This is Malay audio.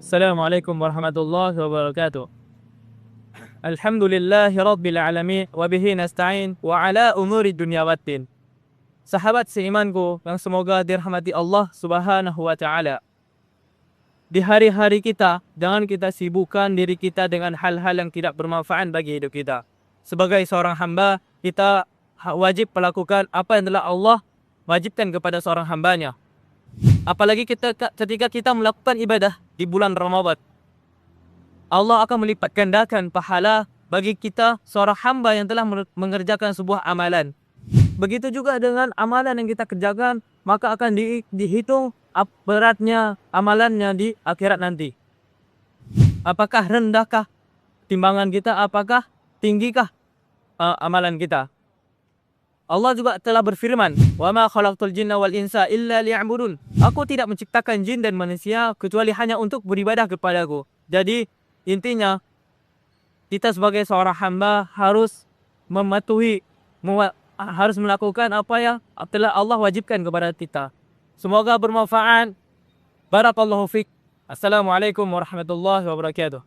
Assalamualaikum warahmatullahi wabarakatuh. Alhamdulillahi rabbil alamin wa bihi nasta'in wa ala umuri dunya waddin. Sahabat seimanku yang semoga dirahmati Allah Subhanahu wa taala. Di hari-hari kita, jangan kita sibukkan diri kita dengan hal-hal yang tidak bermanfaat bagi hidup kita. Sebagai seorang hamba, kita wajib melakukan apa yang telah Allah wajibkan kepada seorang hambanya. Apalagi ketika kita melakukan ibadah di bulan Ramadan, Allah akan melipat gandakan pahala bagi kita seorang hamba yang telah mengerjakan sebuah amalan. Begitu juga dengan amalan yang kita kerjakan, maka akan dihitung beratnya amalannya di akhirat nanti. Apakah rendahkah timbangan kita, apakah tinggikah amalan kita? Allah juga telah berfirman, "Wa ma khalaqtul jinna wal insa illa liya'budun." Aku tidak menciptakan jin dan manusia kecuali hanya untuk beribadah kepadaku. Jadi intinya kita sebagai seorang hamba harus harus melakukan apa yang telah Allah wajibkan kepada kita. Semoga bermanfaat. Barakallahu fiik. Assalamualaikum warahmatullahi wabarakatuh.